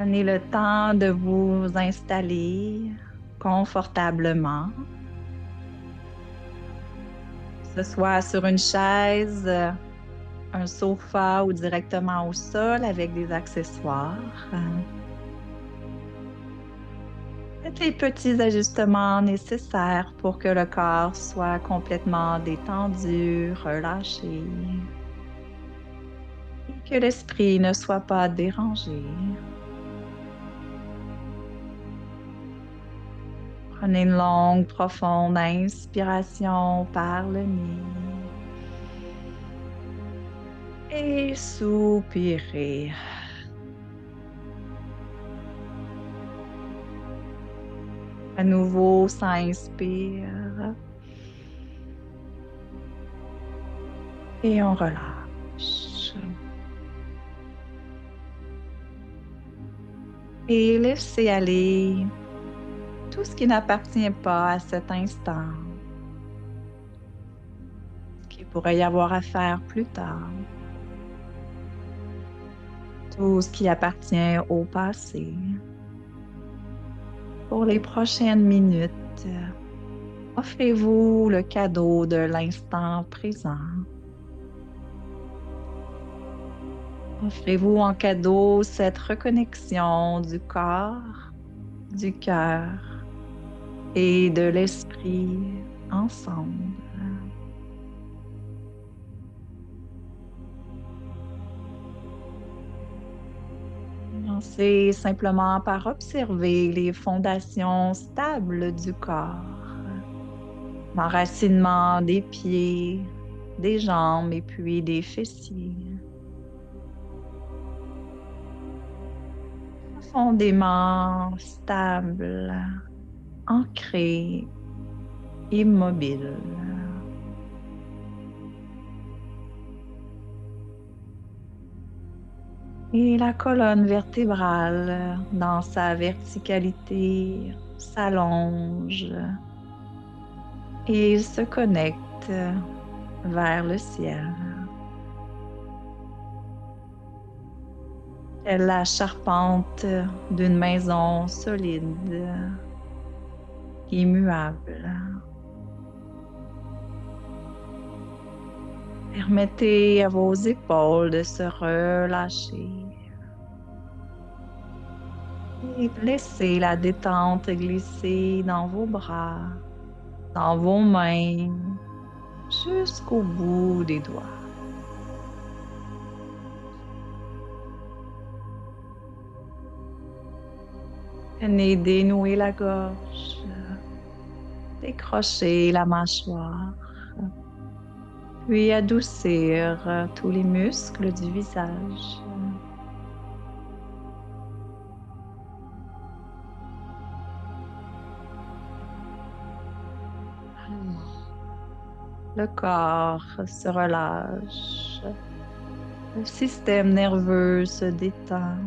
Prenez le temps de vous installer confortablement, que ce soit sur une chaise, un sofa ou directement au sol avec des accessoires. Faites les petits ajustements nécessaires pour que le corps soit complètement détendu, relâché et que l'esprit ne soit pas dérangé. Prenez une longue, profonde inspiration par le nez et soupirez. À nouveau, ça inspire et on relâche. Et laissez aller tout ce qui n'appartient pas à cet instant, ce qu'il pourrait y avoir à faire plus tard, tout ce qui appartient au passé. Pour les prochaines minutes, offrez-vous le cadeau de l'instant présent. Offrez-vous en cadeau cette reconnexion du corps, du cœur et de l'esprit ensemble. Commencez simplement par observer les fondations stables du corps, l'enracinement des pieds, des jambes et puis des fessiers. Profondément stable, ancré, immobile. Et la colonne vertébrale, dans sa verticalité, s'allonge et se connecte vers le ciel. Telle la charpente d'une maison solide, immuable. Permettez à vos épaules de se relâcher et laissez la détente glisser dans vos bras, dans vos mains, jusqu'au bout des doigts. Venez dénouer la gorge, décrocher la mâchoire, puis adoucir tous les muscles du visage. Le corps se relâche, le système nerveux se détend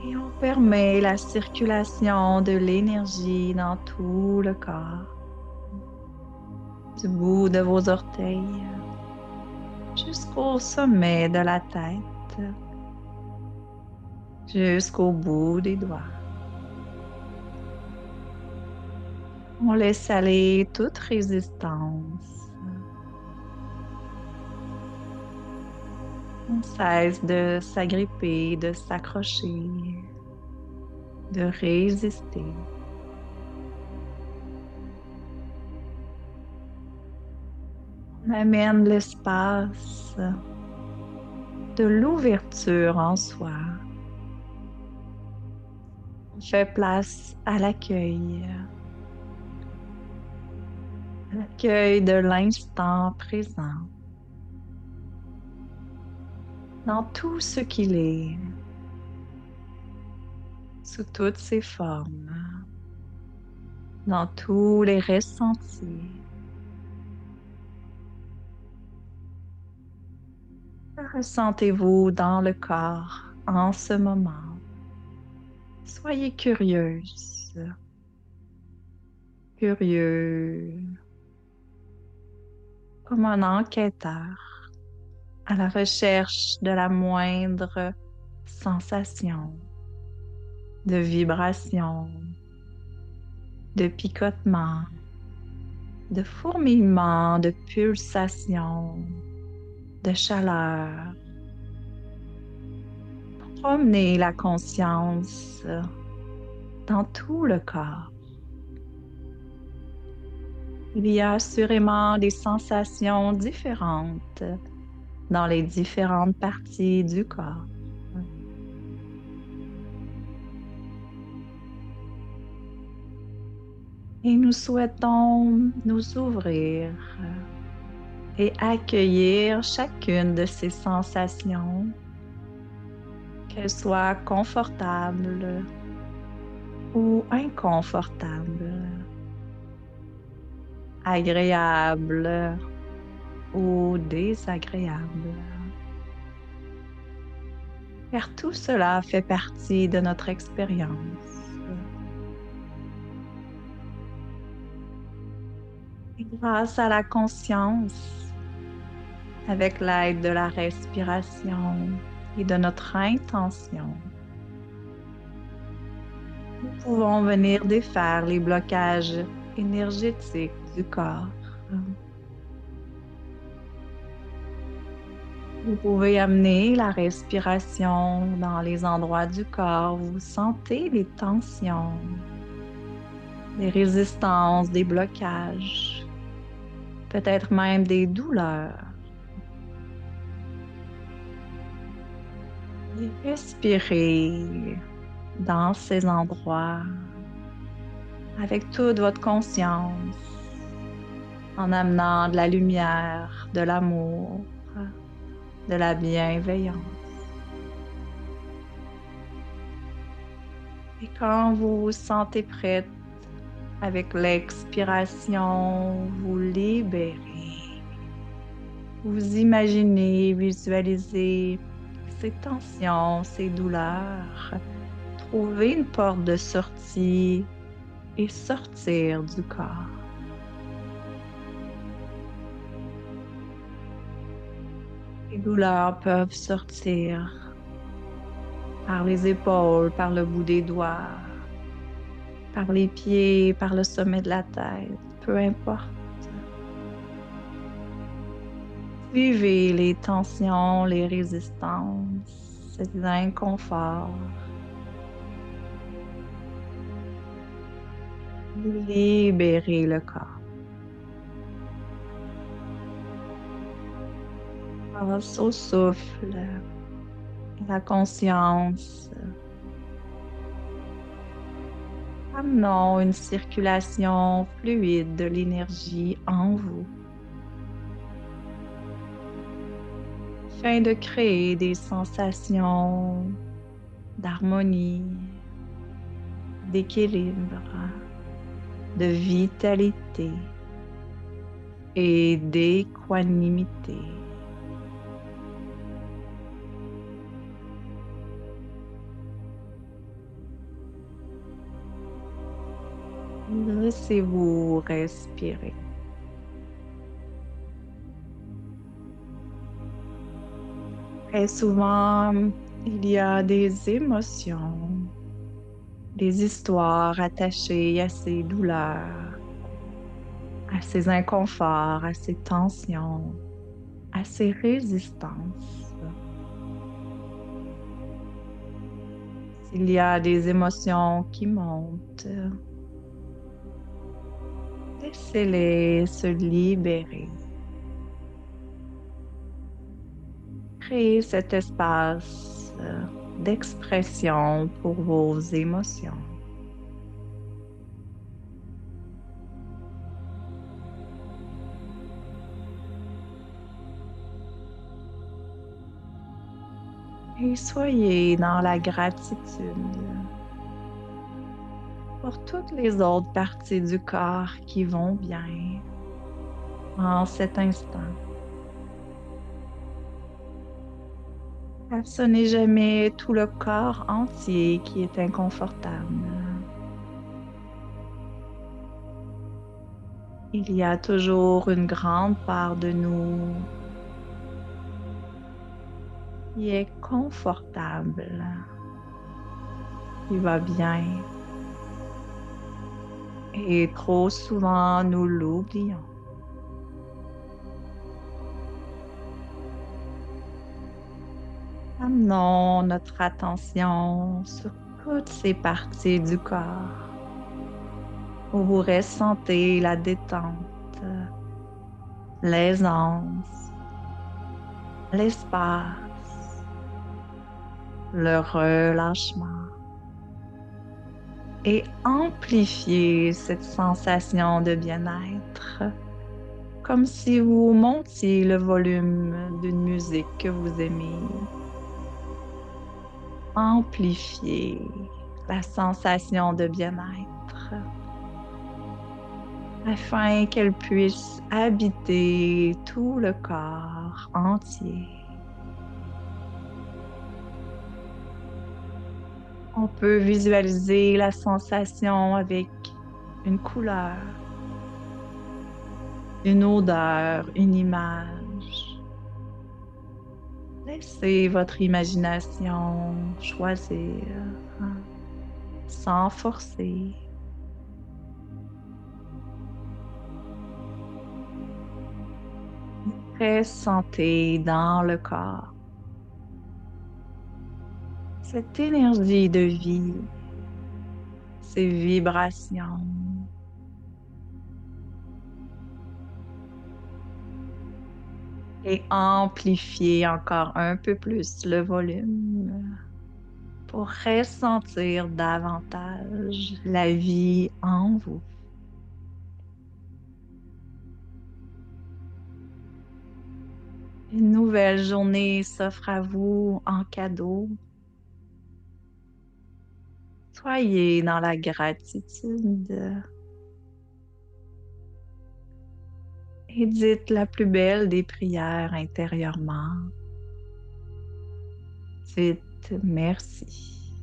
et on permet la circulation de l'énergie dans tout le corps, du bout de vos orteils jusqu'au sommet de la tête, jusqu'au bout des doigts. On laisse aller toute résistance. On cesse de s'agripper, de s'accrocher, de résister. On amène l'espace de l'ouverture en soi. On fait place à l'accueil de l'instant présent, dans tout ce qu'il est, sous toutes ses formes, dans tous les ressentis. Que ressentez-vous dans le corps en ce moment? Soyez curieuse, curieux, comme un enquêteur. à la recherche de la moindre sensation, de vibration, de picotement, de fourmillement, de pulsation, de chaleur. Promenez la conscience dans tout le corps. Il y a assurément des sensations différentes dans les différentes parties du corps. Et nous souhaitons nous ouvrir et accueillir chacune de ces sensations, qu'elles soient confortables ou inconfortables, agréables ou désagréables. Car tout cela fait partie de notre expérience. Et grâce à la conscience, avec l'aide de la respiration et de notre intention, nous pouvons venir défaire les blocages énergétiques du corps. Vous pouvez amener la respiration dans les endroits du corps où vous sentez les tensions, les résistances, des blocages, peut-être même des douleurs. Et respirez dans ces endroits avec toute votre conscience, en amenant de la lumière, de l'amour, de la bienveillance. Et quand vous vous sentez prête, avec l'expiration, vous libérez. Vous imaginez, visualisez ces tensions, ces douleurs. Trouver une porte de sortie et sortir du corps. Les douleurs peuvent sortir par les épaules, par le bout des doigts, par les pieds, par le sommet de la tête, peu importe. Suivez les tensions, les résistances, cet inconfort. Libérez le corps. Grâce au souffle, la conscience. Amenons une circulation fluide de l'énergie en vous, afin de créer des sensations d'harmonie, d'équilibre, de vitalité et d'équanimité. Laissez-vous respirer. Très souvent, il y a des émotions, des histoires attachées à ces douleurs, à ces inconforts, à ces tensions, à ces résistances. S'il y a des émotions qui montent, laissez-les se libérer. Créez cet espace d'expression pour vos émotions. Et soyez dans la gratitude pour toutes les autres parties du corps qui vont bien en cet instant. Car ce n'est jamais tout le corps entier qui est inconfortable. Il y a toujours une grande part de nous qui est confortable, qui va bien. Et trop souvent, nous l'oublions. Amenons notre attention sur toutes ces parties du corps où vous ressentez la détente, l'aisance, l'espace, le relâchement. Et amplifiez cette sensation de bien-être comme si vous montiez le volume d'une musique que vous aimez. Amplifiez la sensation de bien-être afin qu'elle puisse habiter tout le corps entier. On peut visualiser la sensation avec une couleur, une odeur, une image. Laissez votre imagination choisir, hein, sans forcer. Ressentez dans le corps cette énergie de vie, ces vibrations. Et amplifiez encore un peu plus le volume pour ressentir davantage la vie en vous. Une nouvelle journée s'offre à vous en cadeau. Soyez dans la gratitude et dites la plus belle des prières intérieurement. Dites merci.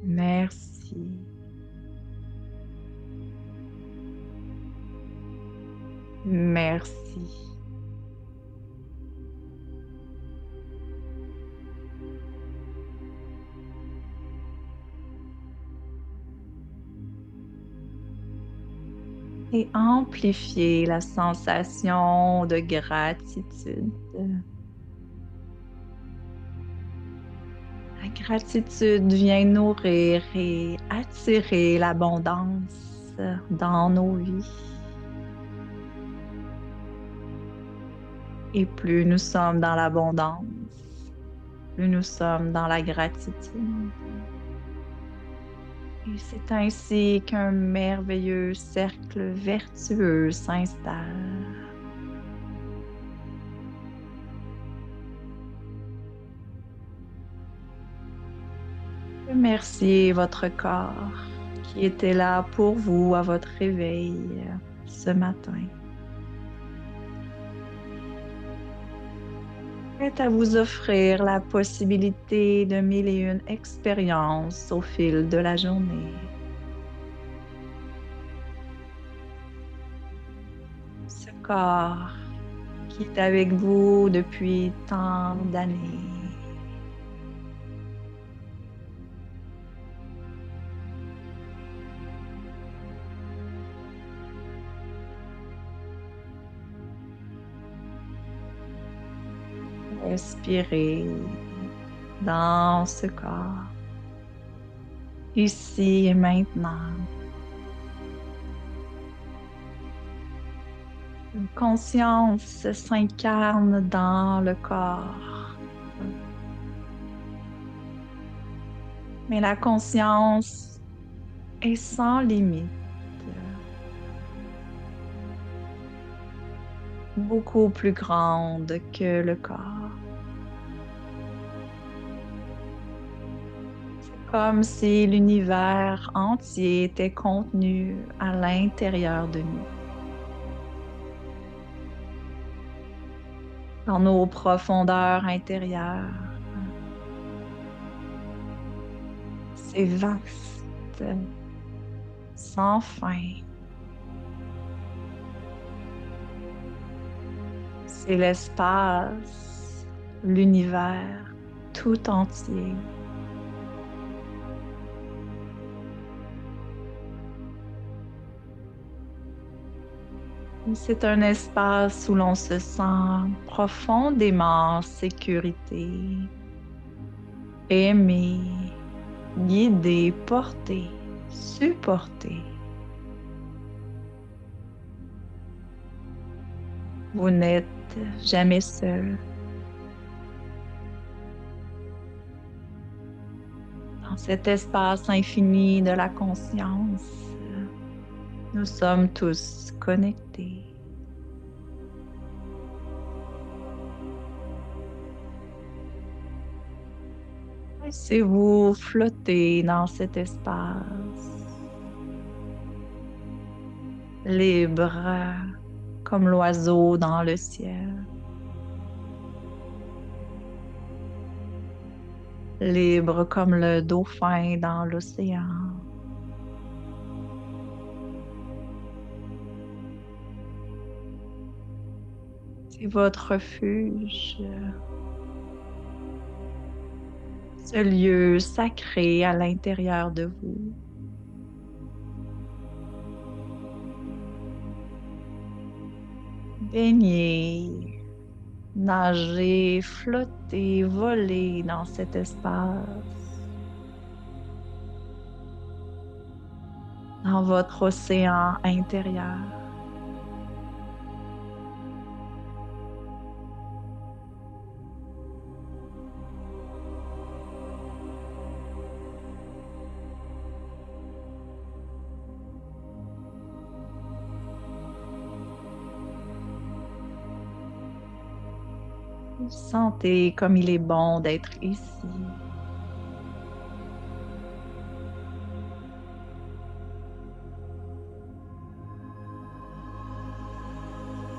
Merci. Merci. Et amplifiez la sensation de gratitude. La gratitude vient nourrir et attirer l'abondance dans nos vies. Et plus nous sommes dans l'abondance, plus nous sommes dans la gratitude. Et c'est ainsi qu'un merveilleux cercle vertueux s'installe. Remerciez votre corps qui était là pour vous à votre réveil ce matin. Prêt à vous offrir la possibilité de mille et une expériences au fil de la journée. Ce corps qui est avec vous depuis tant d'années. Respirez dans ce corps, ici et maintenant. Une conscience s'incarne dans le corps. Mais la conscience est sans limite, beaucoup plus grande que le corps. C'est comme si l'univers entier était contenu à l'intérieur de nous. Dans nos profondeurs intérieures. C'est vaste, sans fin. C'est l'espace, l'univers tout entier. C'est un espace où l'on se sent profondément en sécurité, aimé, guidé, porté, supporté. Vous n'êtes jamais seul. Dans cet espace infini de la conscience, nous sommes tous connectés. Laissez-vous flotter dans cet espace, libre comme l'oiseau dans le ciel, libre comme le dauphin dans l'océan. C'est votre refuge, ce lieu sacré à l'intérieur de vous. Baignez, nagez, flottez, volez dans cet espace, dans votre océan intérieur. Sentez comme il est bon d'être ici.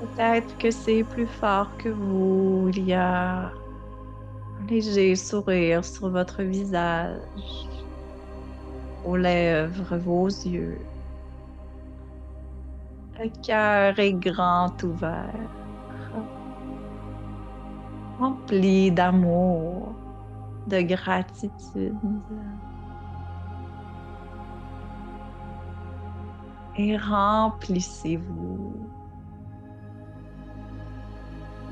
Peut-être que c'est plus fort que vous. Il y a un léger sourire sur votre visage, vos lèvres, vos yeux. Le cœur est grand ouvert, rempli d'amour, de gratitude. Et remplissez-vous.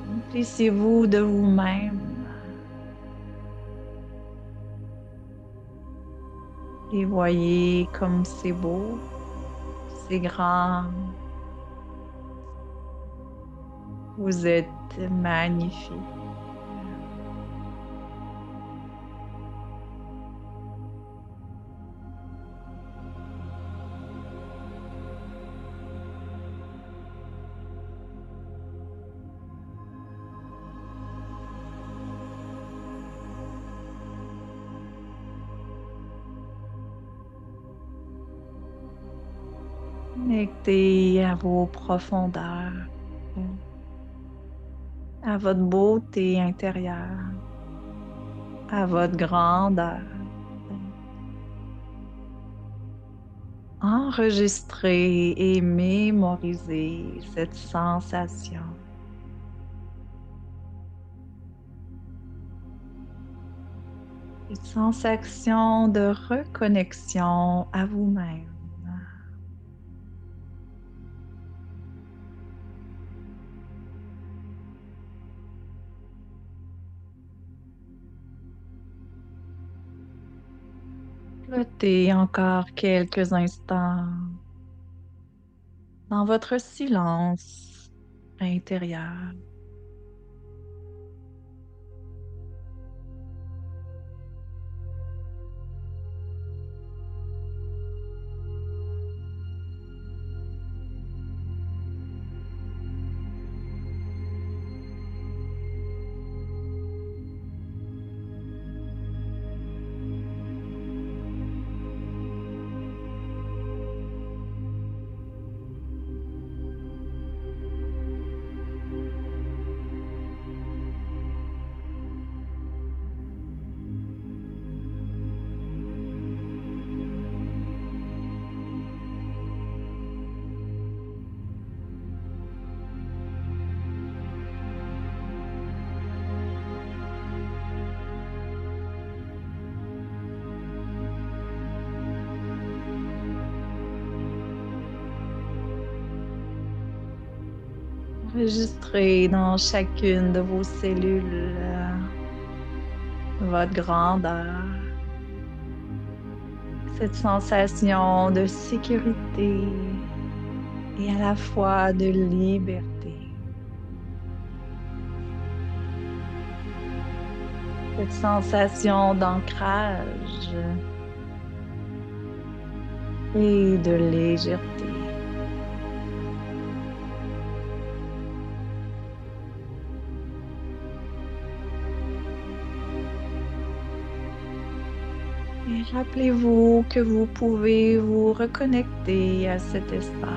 Remplissez-vous de vous-même. Et voyez comme c'est beau, c'est grand. Vous êtes magnifique. Connectez à vos profondeurs, à votre beauté intérieure, à votre grandeur. Enregistrez et mémorisez cette sensation. Cette sensation de reconnexion à vous-même. Flottez encore quelques instants dans votre silence intérieur. Enregistrez dans chacune de vos cellules votre grandeur, cette sensation de sécurité et à la fois de liberté. Cette sensation d'ancrage et de légèreté. Et rappelez-vous que vous pouvez vous reconnecter à cet espace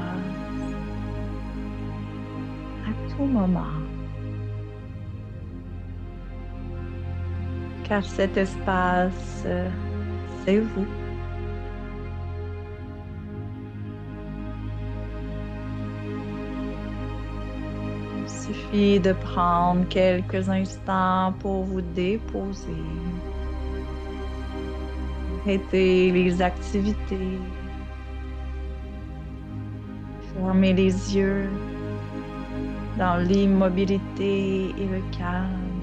à tout moment, car cet espace, c'est vous. Il suffit de prendre quelques instants pour vous déposer. Arrêtez les activités. Fermez les yeux dans l'immobilité et le calme.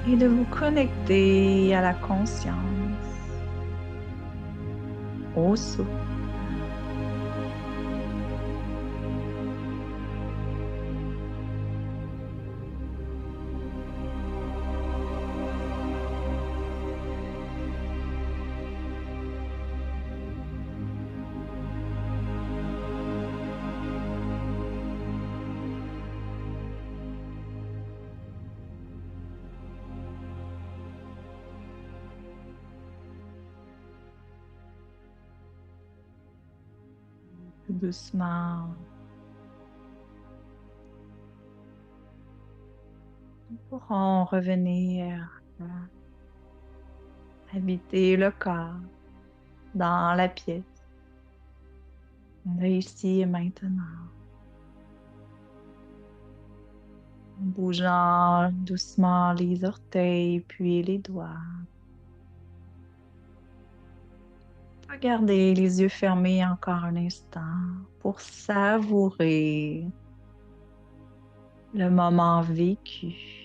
Et de vous connecter à la conscience, au souffle. Tout doucement, nous pourrons revenir habiter le corps dans la pièce, là, ici et maintenant, en bougeant doucement les orteils puis les doigts. Regardez les yeux fermés encore un instant pour savourer le moment vécu.